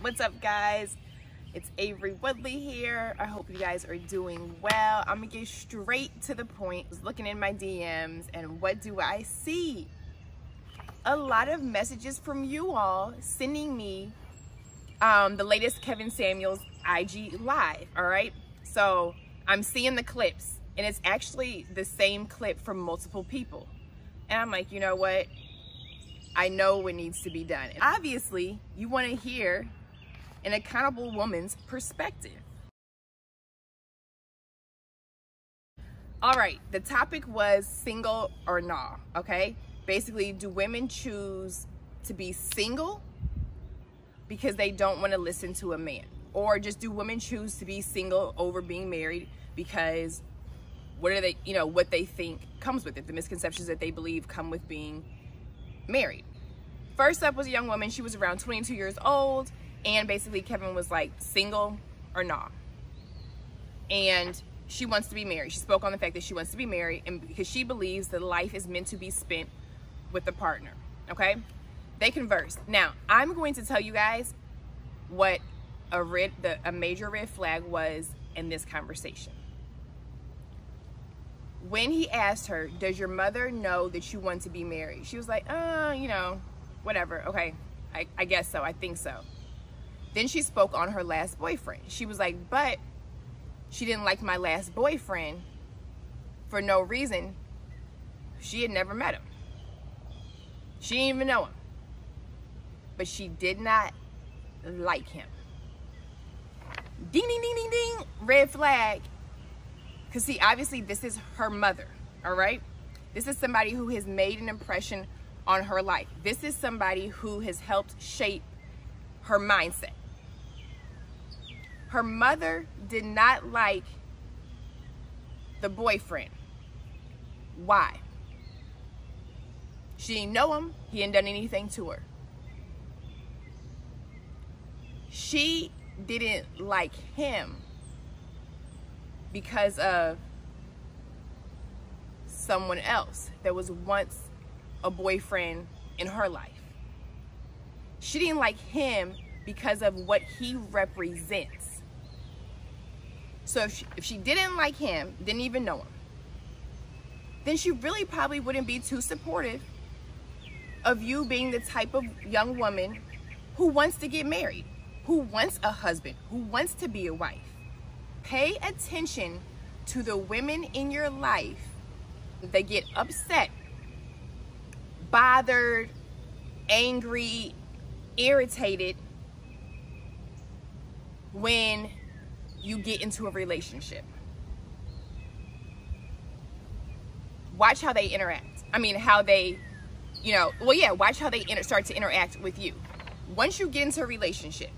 What's up, guys? It's Avery Woodley here. I hope you guys are doing well. I'm gonna get straight to the point. I was looking in my DMs, and what do I see? A lot of messages from you all sending me the latest Kevin Samuels IG live. All right, so I'm seeing the clips, and it's actually the same clip from multiple people, and I'm like, you know what? I know what needs to be done. Obviously, you want to hear an accountable woman's perspective. All right, the topic was single or nah, okay? Basically, do women choose to be single because they don't want to listen to a man? Or just do women choose to be single over being married because what they think comes with it, the misconceptions that they believe come with being married. First up was a young woman. She was around 22 years old, and basically Kevin was like, single or not. And she wants to be married. She spoke on the fact that she wants to be married, and because she believes that life is meant to be spent with a partner. Okay, they converse. Now I'm going to tell you guys what a major red flag was in this conversation. When he asked her, does your mother know that you want to be married? She was like, whatever. Okay, I guess so. I think so. Then she spoke on her last boyfriend. She was like, but she didn't like my last boyfriend for no reason. She had never met him. She didn't even know him. But she did not like him. Ding, ding, ding, ding, ding. Red flag. Because see, obviously this is her mother, all right? This is somebody who has made an impression on her life. This is somebody who has helped shape her mindset. Her mother did not like the boyfriend. Why? She didn't know him. He hadn't done anything to her. She didn't like him because of someone else that was once a boyfriend in her life. She didn't like him because of what he represents. So if she didn't like him, didn't even know him, then she really probably wouldn't be too supportive of you being the type of young woman who wants to get married, who wants a husband, who wants to be a wife. Pay attention to the women in your life that get upset, bothered, angry, irritated when you get into a relationship. Watch how they interact. I mean, how they, watch how they start to interact with you. Once you get into a relationship,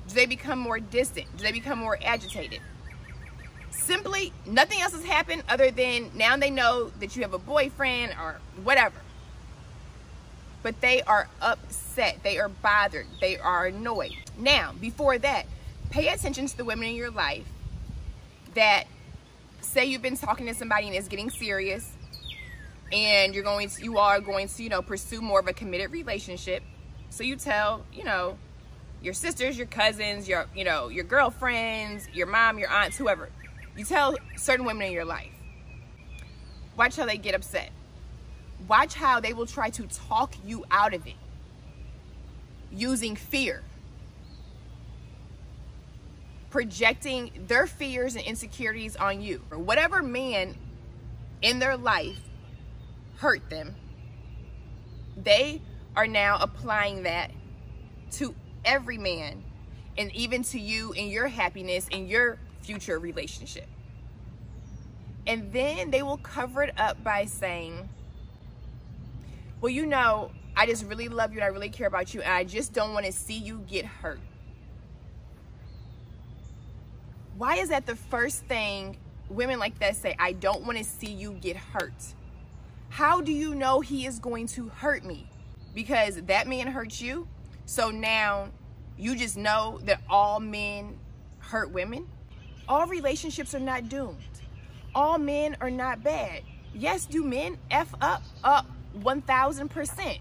do they become more distant? Do they become more agitated? Simply, nothing else has happened other than now they know that you have a boyfriend or whatever. But they are upset. They are bothered. They are annoyed. Now, before that, pay attention to the women in your life that say you've been talking to somebody and it's getting serious, and you are going to, pursue more of a committed relationship. So you tell, your sisters, your cousins, your girlfriends, your mom, your aunts, whoever. You tell certain women in your life. Watch how they get upset. Watch how they will try to talk you out of it using fear. Projecting their fears and insecurities on you. Or whatever man in their life hurt them, they are now applying that to every man, and even to you and your happiness in your future relationship. And then they will cover it up by saying, well, I just really love you and I really care about you, and I just don't want to see you get hurt. Why is that the first thing women like that say? I don't want to see you get hurt. How do you know he is going to hurt me? Because that man hurt you, so now you just know that all men hurt women? All relationships are not doomed. All men are not bad. Yes, do men F up? 1000%.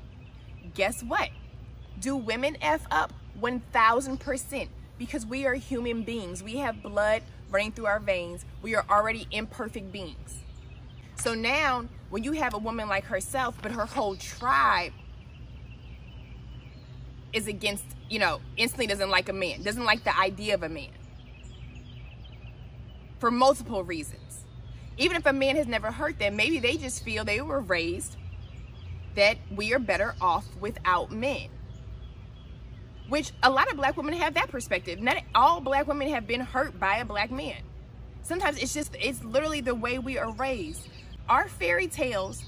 Guess what? Do women F up 1000%, because we are human beings. We have blood running through our veins. We are already imperfect beings. So now, when you have a woman like herself, but her whole tribe is against, instantly doesn't like a man, doesn't like the idea of a man, for multiple reasons. Even if a man has never hurt them, maybe they just feel they were raised that we are better off without men. Which a lot of black women have that perspective. Not all black women have been hurt by a black man. Sometimes it's literally the way we are raised. Our fairy tales,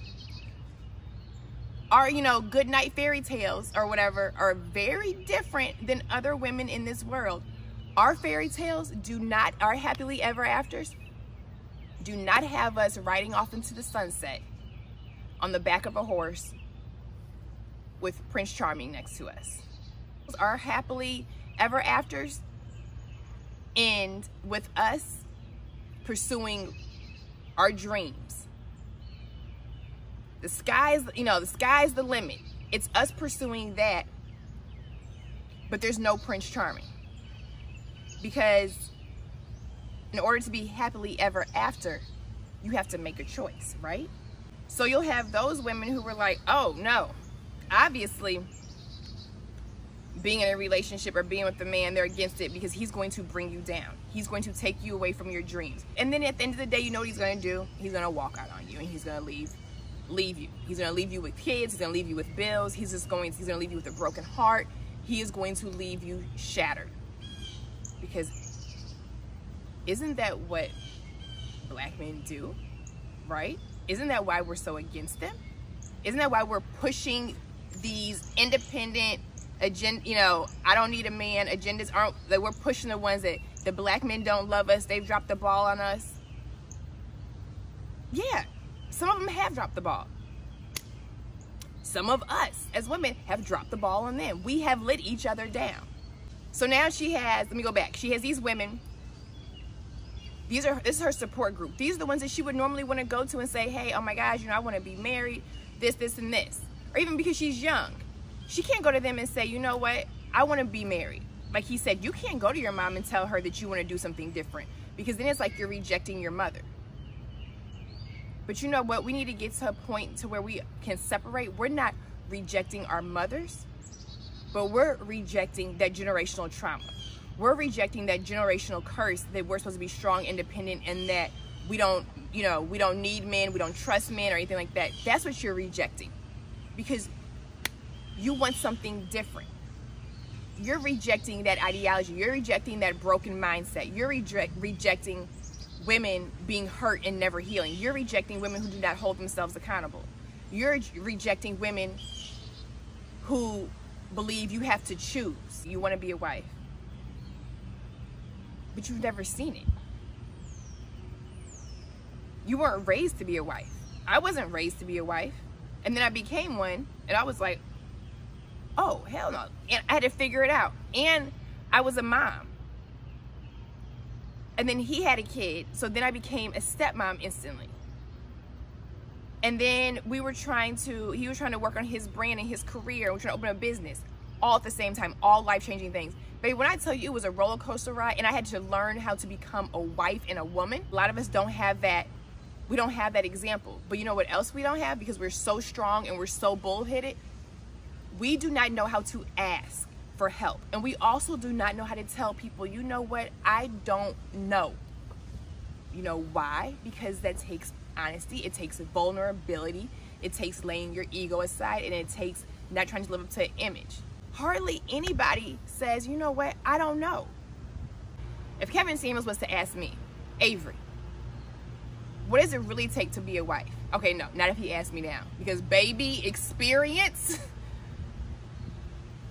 our, good night fairy tales or whatever, are very different than other women in this world. Our fairy tales our happily ever afters, do not have us riding off into the sunset on the back of a horse with Prince Charming next to us. Our happily ever afters end with us pursuing our dreams. The sky's the limit. It's us pursuing that, but there's no Prince Charming. Because in order to be happily ever after, you have to make a choice, right? So you'll have those women who were like, oh no, obviously being in a relationship or being with a man, they're against it because he's going to bring you down. He's going to take you away from your dreams. And then at the end of the day, you know what he's going to do? He's going to walk out on you, and he's going to leave you. He's going to leave you with kids. He's going to leave you with bills. He's going to leave you with a broken heart. He is going to leave you shattered. Because isn't that what black men do, right? Isn't that why we're so against them? Isn't that why we're pushing these independent agenda, I don't need a man agendas? That we're pushing the ones that the black men don't love us, they've dropped the ball on us? Yeah, some of them have dropped the ball. Some of us as women have dropped the ball on them. We have let each other down. So now let me go back. She has these women. This is her support group. These are the ones that she would normally want to go to and say, hey, oh my gosh, I want to be married, this, and this. Or even because she's young. She can't go to them and say, you know what, I want to be married. Like he said, you can't go to your mom and tell her that you want to do something different, because then it's like you're rejecting your mother. But you know what? We need to get to a point to where we can separate. We're not rejecting our mothers, but we're rejecting that generational trauma. We're rejecting that generational curse that we're supposed to be strong, independent, and that we don't need men, we don't trust men or anything like that. That's what you're rejecting, because you want something different. You're rejecting that ideology. You're rejecting that broken mindset. You're rejecting women being hurt and never healing. You're rejecting women who do not hold themselves accountable. You're rejecting women who believe you have to choose. You want to be a wife, but you've never seen it. You weren't raised to be a wife. I wasn't raised to be a wife. And then I became one, and I was like, oh, hell no. And I had to figure it out. And I was a mom. And then he had a kid, so then I became a stepmom instantly. And then he was trying to work on his brand and his career. We're trying to open a business all at the same time, all life-changing things. But when I tell you it was a roller coaster ride, and I had to learn how to become a wife and a woman, a lot of us don't have that. We don't have that example. But you know what else we don't have? Because we're so strong and we're so bullheaded, we do not know how to ask for help. And we also do not know how to tell people, you know what, I don't know. You know why? Because that takes honesty, it takes vulnerability, it takes laying your ego aside, and it takes not trying to live up to an image. Hardly anybody says, you know what, I don't know. If Kevin Samuels was to ask me, Avery, what does it really take to be a wife? Okay, no, not if he asked me now. Because baby, experience,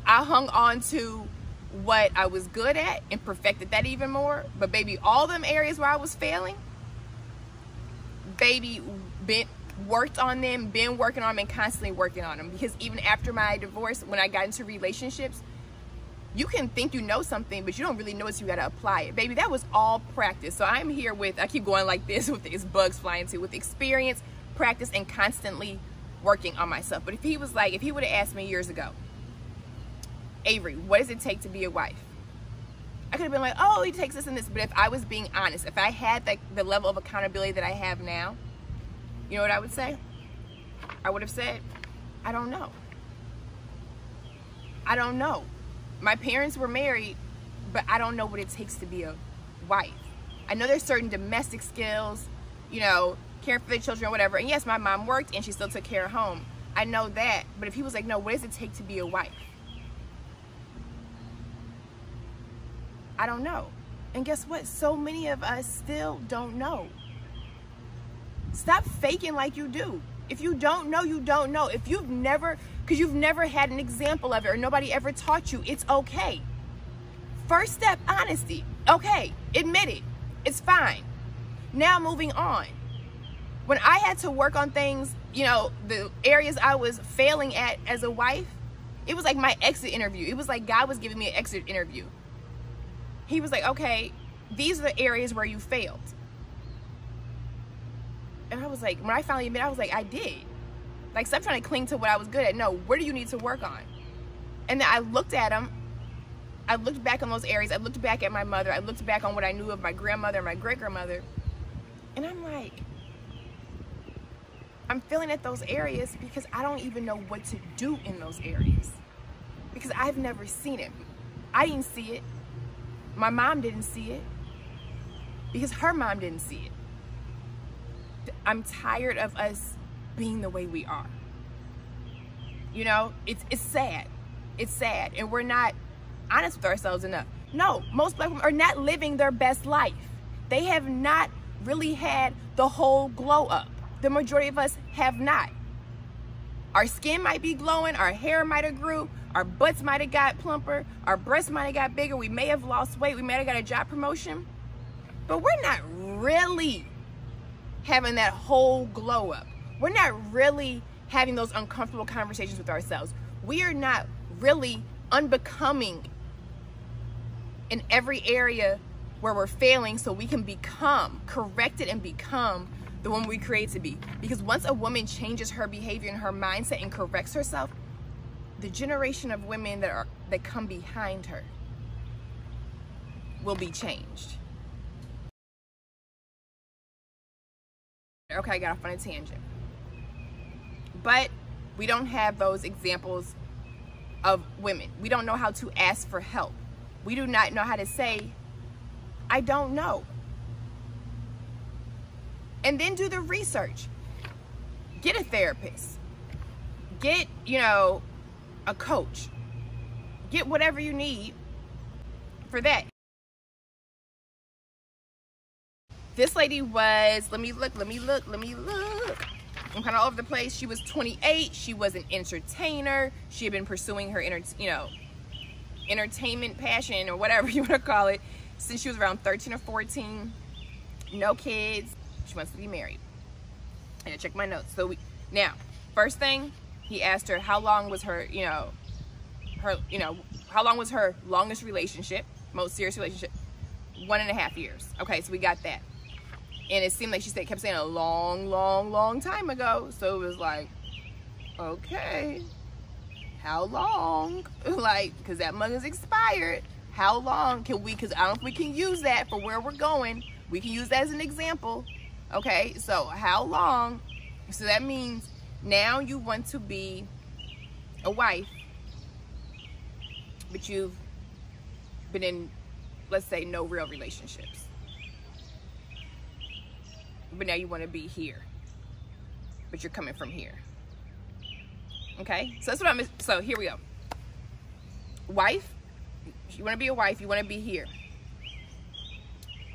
I hung on to what I was good at and perfected that even more. But baby, all them areas where I was failing, baby, been working on them, and constantly working on them. Because even after my divorce, when I got into relationships, you can think you know something, but you don't really know it, so you gotta apply it. Baby, that was all practice. So I'm here with, I keep going like this with these bugs flying too, with experience, practice, and constantly working on myself. But if he would have asked me years ago, Avery, what does it take to be a wife? I could have been like, oh, it takes this and this. But if I was being honest, if I had the level of accountability that I have now, you know what I would say? I would have said, I don't know. I don't know. My parents were married, but I don't know what it takes to be a wife. I know there's certain domestic skills, you know, caring for the children or whatever. And yes, my mom worked and she still took care of home. I know that. But if he was like, no, what does it take to be a wife? I don't know. And guess what? So many of us still don't know. Stop faking like you do. If you don't know, you don't know. If you've never, because you've never had an example of it or nobody ever taught you, it's okay. First step, honesty. Okay, admit it. It's fine. Now moving on. When I had to work on things, you know, the areas I was failing at as a wife, it was like my exit interview. It was like God was giving me an exit interview. He was like, okay, these are the areas where you failed. And I was like, when I finally admitted, I was like, I did. Like, stop trying to cling to what I was good at. No, where do you need to work on? And then I looked at him. I looked back on those areas. I looked back at my mother. I looked back on what I knew of my grandmother and my great-grandmother. And I'm like, I'm feeling at those areas because I don't even know what to do in those areas. Because I've never seen it. I didn't see it. My mom didn't see it. Because her mom didn't see it. I'm tired of us being the way we are. You know, it's sad. It's sad. And we're not honest with ourselves enough. No, most black women are not living their best life. They have not really had the whole glow up. The majority of us have not. Our skin might be glowing, our hair might have grew, our butts might have got plumper, our breasts might have got bigger, we may have lost weight, we may have got a job promotion, but we're not really having that whole glow up. We're not really having those uncomfortable conversations with ourselves. We are not really unbecoming in every area where we're failing so we can become corrected and become the woman we create to be. Because once a woman changes her behavior and her mindset and corrects herself, the generation of women that come behind her will be changed. Okay, I got off on a tangent. But we don't have those examples of women. We don't know how to ask for help. We do not know how to say, I don't know. And then do the research. Get a therapist. Get, you know, a coach. Get whatever you need for that. This lady was, let me look. I'm kind of all over the place. She was 28. She was an entertainer. She had been pursuing her, entertainment passion or whatever you want to call it since she was around 13 or 14. No kids. She wants to be married. And I checked my notes. So now, first thing, he asked her how long was her, how long was her longest relationship, most serious relationship? 1.5 years. Okay, so we got that. And it seemed like she kept saying a long time ago. So it was like, okay, how long? Like, because that money is expired. How long can we, because I don't know if we can use that for where we're going. We can use that as an example. Okay, so how long? So that means now you want to be a wife, but you've been in, let's say, no real relationships. But now you want to be here, but you're coming from here. Okay, so that's what so here we go. Wife, you want to be a wife, you want to be here.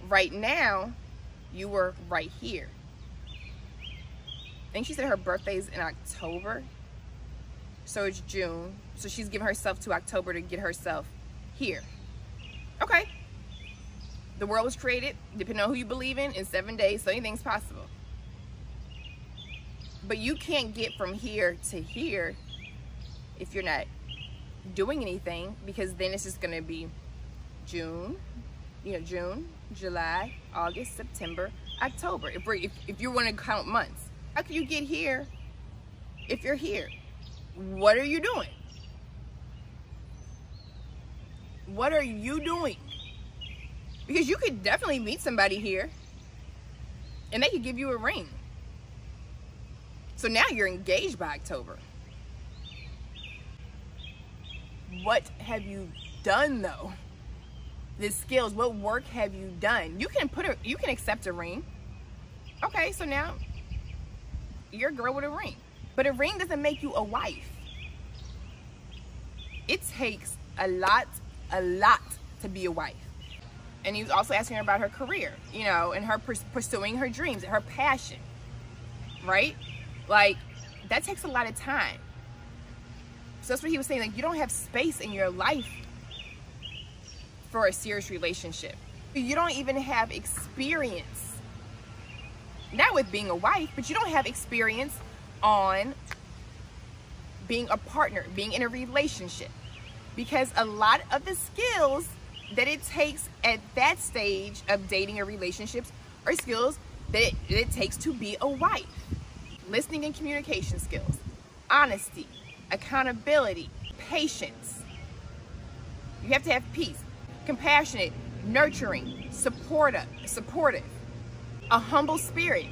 Right now, you were right here. I think she said her birthday's in October, so it's June. So she's giving herself to October to get herself here. Okay. The world was created, depending on who you believe in 7 days, so anything's possible. But you can't get from here to here if you're not doing anything, because then it's just going to be June, June, July, August, September, October. If you want to count months, how can you get here if you're here? What are you doing? What are you doing? Because you could definitely meet somebody here and they could give you a ring. So now you're engaged by October. What have you done though? The skills, what work have you done? You can accept a ring. Okay, so now you're a girl with a ring. But a ring doesn't make you a wife. It takes a lot to be a wife. And he was also asking her about her career, you know, and her pursuing her dreams, her passion, right? Like, that takes a lot of time. So that's what he was saying, like, you don't have space in your life for a serious relationship. You don't even have experience, not with being a wife, but you don't have experience on being a partner, being in a relationship. Because a lot of the skills that it takes at that stage of dating or relationships are skills that it takes to be a wife. Listening and communication skills, honesty, accountability, patience. You have to have peace, compassionate, nurturing, supportive, a humble spirit.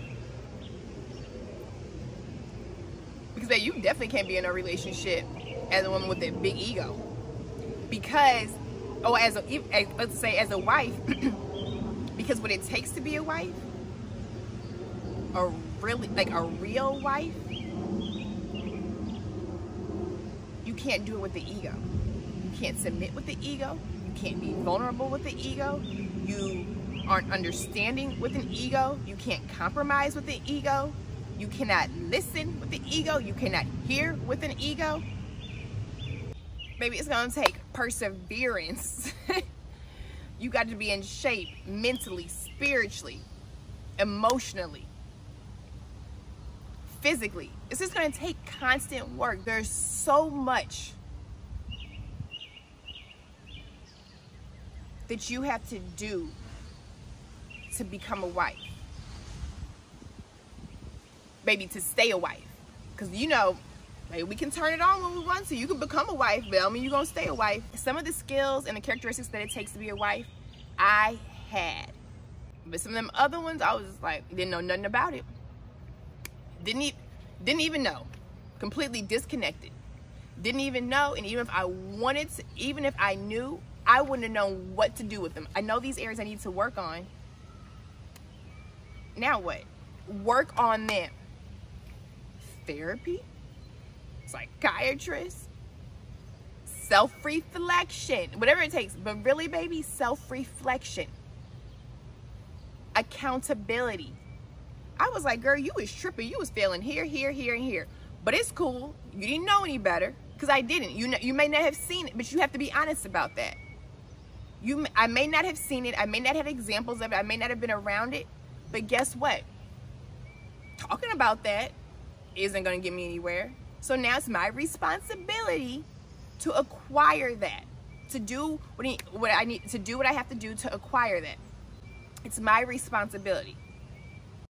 Because you definitely can't be in a relationship as a woman with a big ego. Because, let's say as a wife, because what it takes to be a wife, a real wife, you can't do it with the ego. You can't submit with the ego. You can't be vulnerable with the ego. You aren't understanding with an ego. You can't compromise with the ego. You cannot listen with the ego. You cannot hear with an ego. Baby, it's gonna take perseverance. You got to be in shape mentally, spiritually, emotionally, physically. It's just gonna take constant work. There's so much that you have to do to become a wife. Baby, to stay a wife. Because you know, maybe we can turn it on when we want to. You can become a wife, but I mean, you're going to stay a wife. Some of the skills and the characteristics that it takes to be a wife, I had. But some of them other ones, I was just like, didn't know nothing about it. Didn't even know. Completely disconnected. Didn't even know. And even if I wanted to, even if I knew, I wouldn't have known what to do with them. I know these areas I need to work on. Now what? Work on them. Therapy, psychiatrist, self-reflection, whatever it takes. But really, baby, self-reflection, accountability. I was like, girl, you was tripping. You was failing here, here, here, and here. But it's cool. You didn't know any better, because I didn't. You may not have seen it, but you have to be honest about that. I may not have seen it. I may not have examples of it. I may not have been around it. But guess what? Talking about that isn't going to get me anywhere. So now it's my responsibility to acquire that, to do what I need to do, what I have to do to acquire that. It's my responsibility.